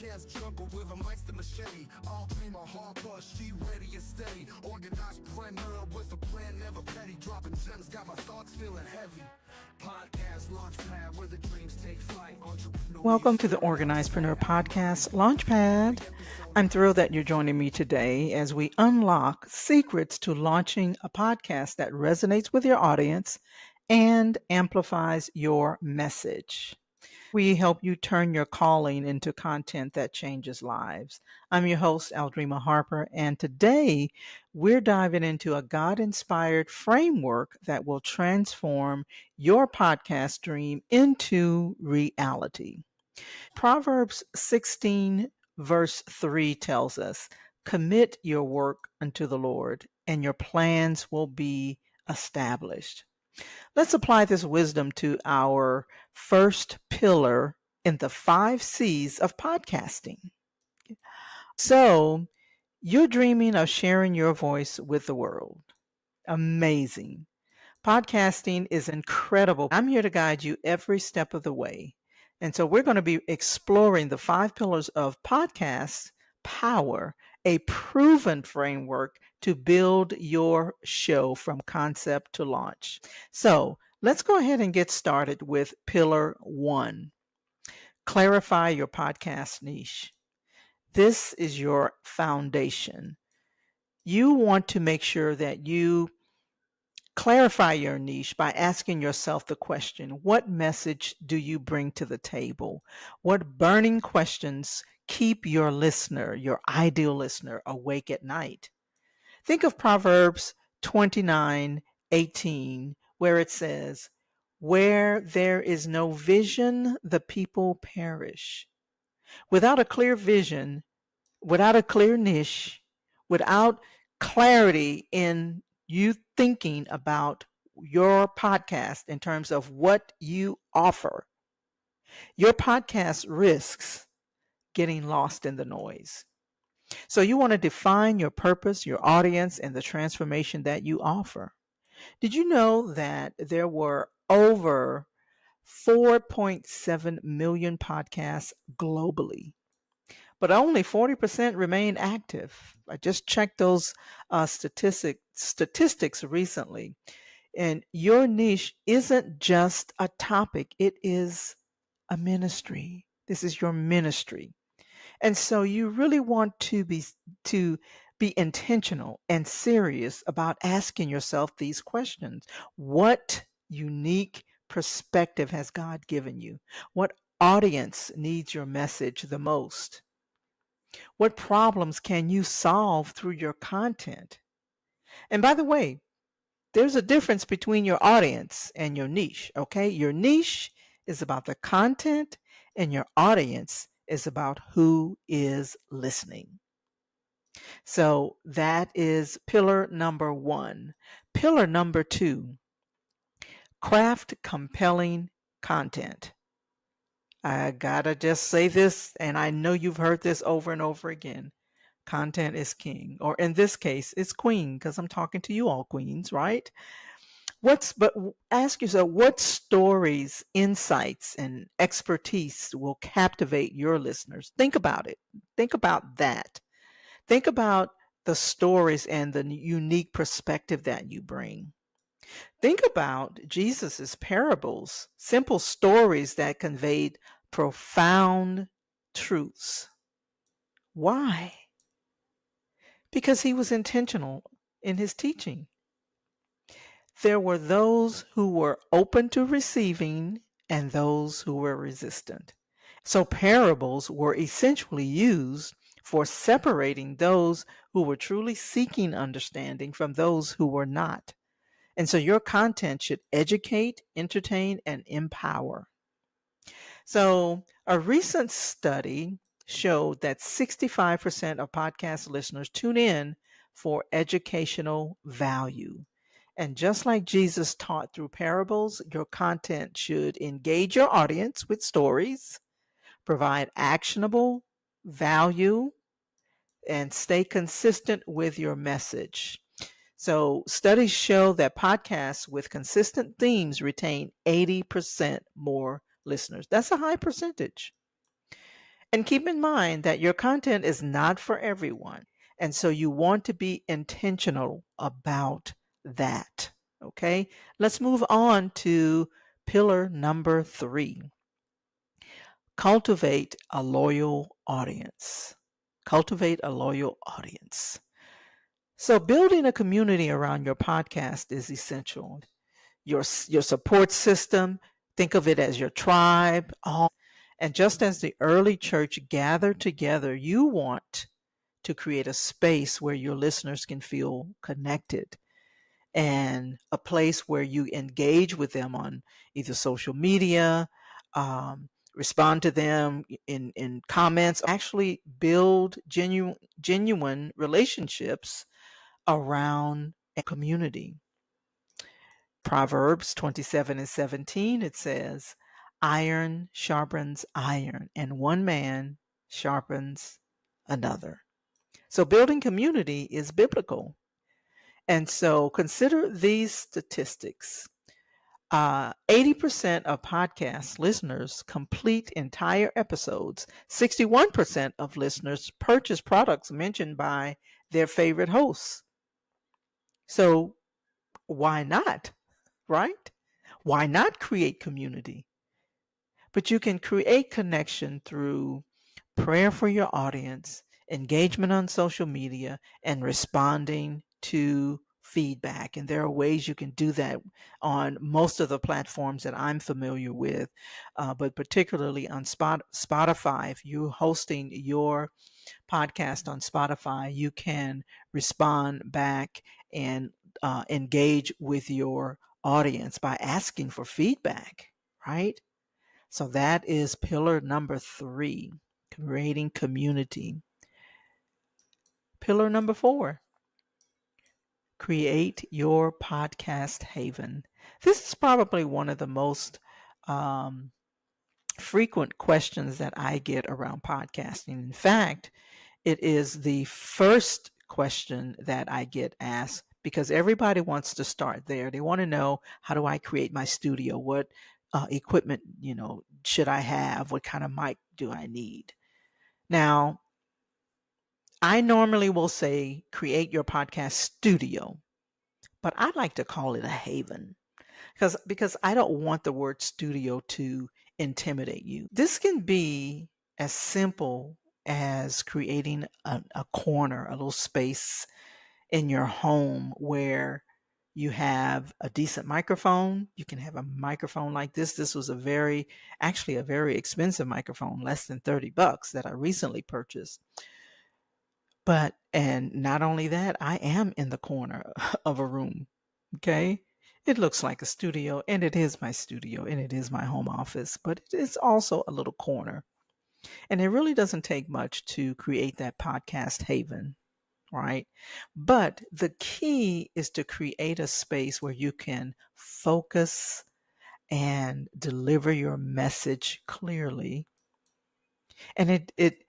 podcast jungle with a mic to machete. Aldreama Harper, she ready and steady. OrganizedPreneur with a plan, never petty. Dropping gems, got my thoughts feeling heavy. Podcast Launchpad where the dreams take flight. Welcome to the OrganizedPreneur Podcast Launchpad. I'm thrilled that you're joining me today as we unlock secrets to launching a podcast that resonates with your audience and amplifies your message. We help you turn your calling into content that changes lives. I'm your host, Aldreama Harper, and today we're diving into a God-inspired framework that will transform your podcast dream into reality. Proverbs 16 verse 3 tells us, "Commit your work unto the Lord, and your plans will be established." Let's apply this wisdom to our first pillar in the 5 C's of podcasting. So, you're dreaming of sharing your voice with the world. Amazing. Podcasting is incredible. I'm here to guide you every step of the way. And so we're going to be exploring the 5 pillars of podcast power, a proven framework to build your show from concept to launch. So let's go ahead and get started with pillar 1. Clarify your podcast niche. This is your foundation. You want to make sure that you clarify your niche by asking yourself the question, what message do you bring to the table? What burning questions keep your listener, your ideal listener, awake at night? Think of Proverbs 29:18, where it says, "Where there is no vision, the people perish." Without a clear vision, without a clear niche, without clarity in you thinking about your podcast in terms of what you offer, your podcast risks getting lost in the noise. So you want to define your purpose, your audience, and the transformation that you offer. Did you know that there were over 4.7 million podcasts globally? But only 40% remain active. I just checked those statistics recently. And your niche isn't just a topic, it is a ministry. This is your ministry. And so you really want to be intentional and serious about asking yourself these questions. What unique perspective has God given you? What audience needs your message the most? What problems can you solve through your content? And by the way, there's a difference between your audience and your niche, okay? Your niche is about the content and your audience is about who is listening. So that is pillar number 1. Pillar number 2, craft compelling content. I gotta just say this, and I know you've heard this over and over again. Content is king, or in this case, it's queen, because I'm talking to you all queens, right? But ask yourself, what stories, insights, and expertise will captivate your listeners? Think about it. Think about that. Think about the stories and the unique perspective that you bring. Think about Jesus's parables, simple stories that conveyed profound truths. Why? Because he was intentional in his teaching. There were those who were open to receiving and those who were resistant. So parables were essentially used for separating those who were truly seeking understanding from those who were not. And so your content should educate, entertain, and empower. So a recent study showed that 65% of podcast listeners tune in for educational value. And just like Jesus taught through parables, your content should engage your audience with stories, provide actionable value, and stay consistent with your message. So studies show that podcasts with consistent themes retain 80% more listeners. That's a high percentage. And keep in mind that your content is not for everyone. And so you want to be intentional about that. Okay, let's move on to pillar number 3. Cultivate a loyal audience. Cultivate a loyal audience. So building a community around your podcast is essential. Your support system, think of it as your tribe. And just as the early church gathered together, you want to create a space where your listeners can feel connected and a place where you engage with them on either social media, respond to them in comments, actually build genuine relationships around a community. Proverbs 27:17, it says, iron sharpens iron, and one man sharpens another. So building community is biblical. And so consider these statistics. 80% of podcast listeners complete entire episodes. 61% of listeners purchase products mentioned by their favorite hosts. So why not, right? Why not create community? But you can create connection through prayer for your audience, engagement on social media, and responding to feedback. And there are ways you can do that on most of the platforms that I'm familiar with, but particularly on Spotify. If you're hosting your podcast on Spotify, you can respond back and engage with your audience by asking for feedback, right? So that is pillar number 3, creating community. Pillar number 4, create your podcast haven. This is probably one of the most frequent questions that I get around podcasting. In fact, it is the first question that I get asked because everybody wants to start there. They want to know, how do I create my studio? What equipment, should I have? What kind of mic do I need? Now, I normally will say create your podcast studio, but I like to call it a haven because I don't want the word studio to intimidate you. This can be as simple as creating a corner, a little space in your home where you have a decent microphone. You can have a microphone like this. This was a very expensive microphone, less than $30 that I recently purchased. And not only that, I am in the corner of a room. Okay. It looks like a studio, and it is my studio, and it is my home office, but it is also a little corner. And it really doesn't take much to create that podcast haven, right? But the key is to create a space where you can focus and deliver your message clearly. And it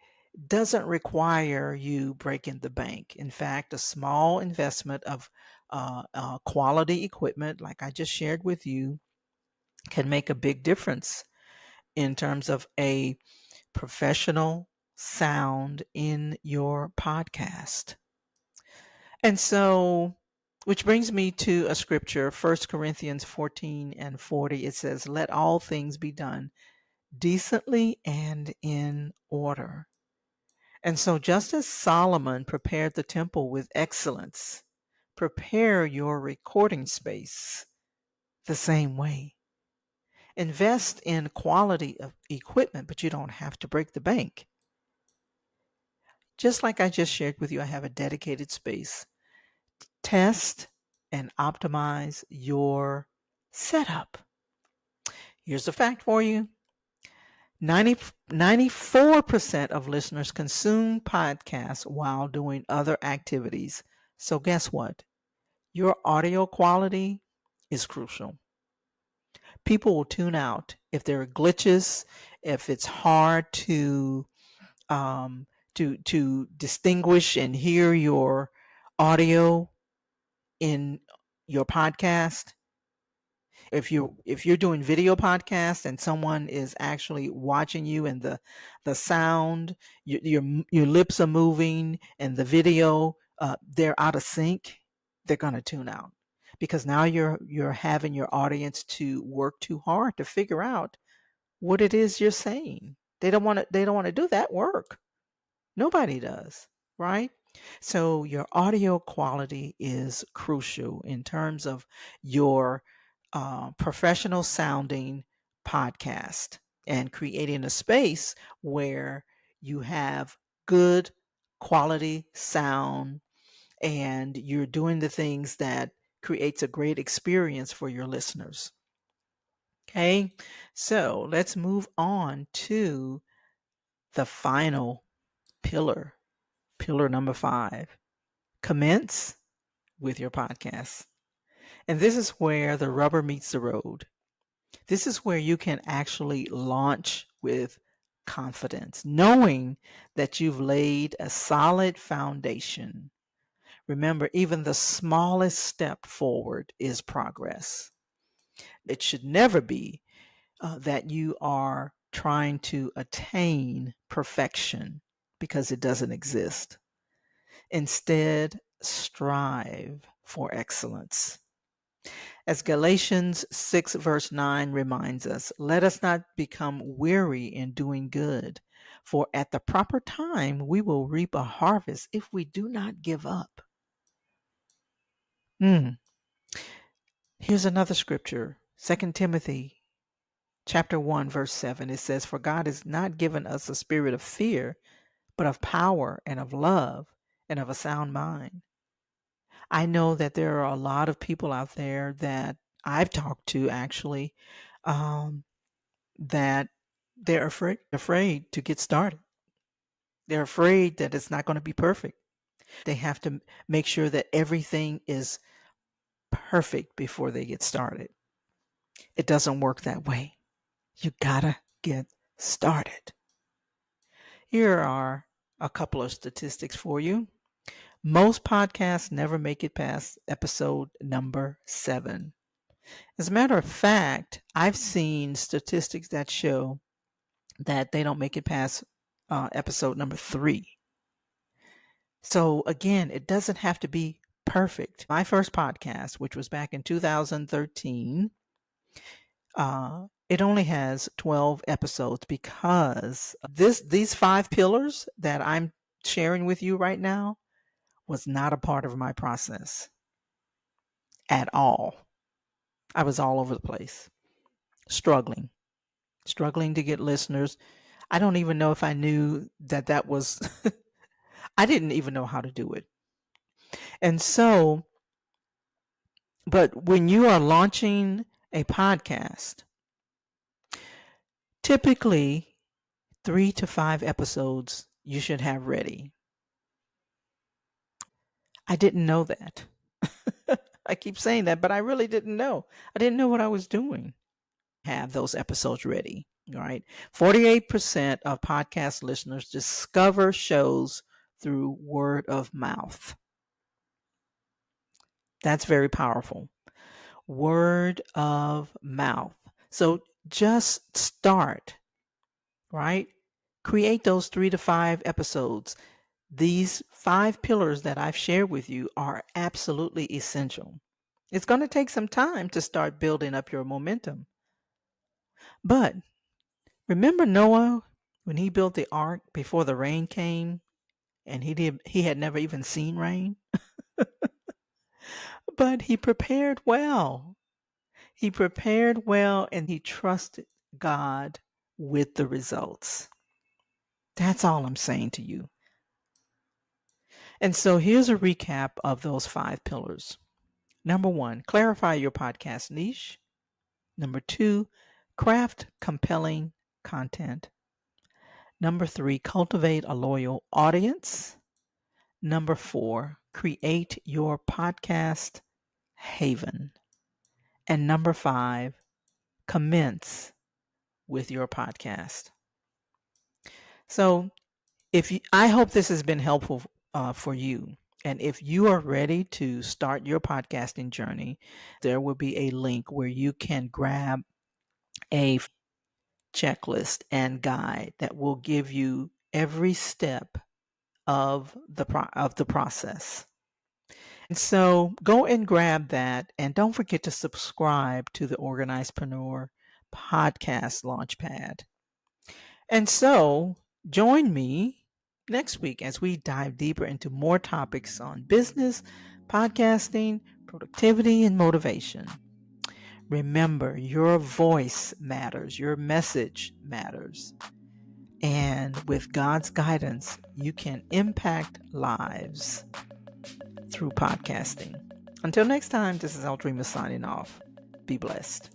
doesn't require you breaking the bank. In fact, a small investment of quality equipment, like I just shared with you, can make a big difference in terms of a professional sound in your podcast. And so, which brings me to a scripture, 1 Corinthians 14:40. It says, let all things be done decently and in order. And so, just as Solomon prepared the temple with excellence, prepare your recording space the same way. Invest in quality of equipment, but you don't have to break the bank. Just like I just shared with you, I have a dedicated space. Test and optimize your setup. Here's a fact for you. 94% of listeners consume podcasts while doing other activities. So guess what? Your audio quality is crucial. People will tune out if there are glitches, if it's hard to distinguish and hear your audio in your podcast. if you're doing video podcasts and someone is actually watching you, and the sound, your lips are moving, and the video, they're out of sync, they're going to tune out, because now you're having your audience to work too hard to figure out what it is you're saying. They don't want to do that work. Nobody does, right? So your audio quality is crucial in terms of your professional sounding podcast, and creating a space where you have good quality sound, and you're doing the things that creates a great experience for your listeners. Okay, so let's move on to the final pillar. Pillar number 5, commence with your podcast. And this is where the rubber meets the road. This is where you can actually launch with confidence, knowing that you've laid a solid foundation. Remember, even the smallest step forward is progress. It should never be that you are trying to attain perfection, because it doesn't exist. Instead, strive for excellence. As Galatians 6, verse 9 reminds us, let us not become weary in doing good, for at the proper time we will reap a harvest if we do not give up. Here's another scripture, 2 Timothy chapter 1, verse 7. It says, for God has not given us a spirit of fear, but of power and of love and of a sound mind. I know that there are a lot of people out there that I've talked to actually, that they're afraid to get started. They're afraid that it's not going to be perfect. They have to make sure that everything is perfect before they get started. It doesn't work that way. You gotta get started. Here are a couple of statistics for you. Most podcasts never make it past episode number 7. As a matter of fact, I've seen statistics that show that they don't make it past episode number 3. So again, it doesn't have to be perfect. My first podcast, which was back in 2013, it only has 12 episodes, because these 5 pillars that I'm sharing with you right now was not a part of my process at all. I was all over the place, struggling to get listeners. I don't even know if I knew that was, I didn't even know how to do it. And so, but when you are launching a podcast, typically 3 to 5 episodes you should have ready. I didn't know that. I keep saying that, but I really didn't know. I didn't know what I was doing. Have those episodes ready, right? 48% of podcast listeners discover shows through word of mouth. That's very powerful. Word of mouth. So just start, right? Create those 3 to 5 episodes. These 5 pillars that I've shared with you are absolutely essential. It's going to take some time to start building up your momentum. But remember Noah, when he built the ark before the rain came, and he had never even seen rain? But he prepared well. He prepared well, and he trusted God with the results. That's all I'm saying to you. And so here's a recap of those 5 pillars. Number 1, clarify your podcast niche. Number 2, craft compelling content. Number 3, cultivate a loyal audience. Number 4, create your podcast haven. And number 5, commence with your podcast. So I hope this has been helpful for you. And if you are ready to start your podcasting journey, there will be a link where you can grab a checklist and guide that will give you every step of the process. And so go and grab that, and don't forget to subscribe to the OrganizedPreneur Podcast Launchpad. And so join me next week as we dive deeper into more topics on business, podcasting, productivity, and motivation. Remember, your voice matters, your message matters. And with God's guidance, you can impact lives through podcasting. Until next time, this is Aldreama signing off. Be blessed.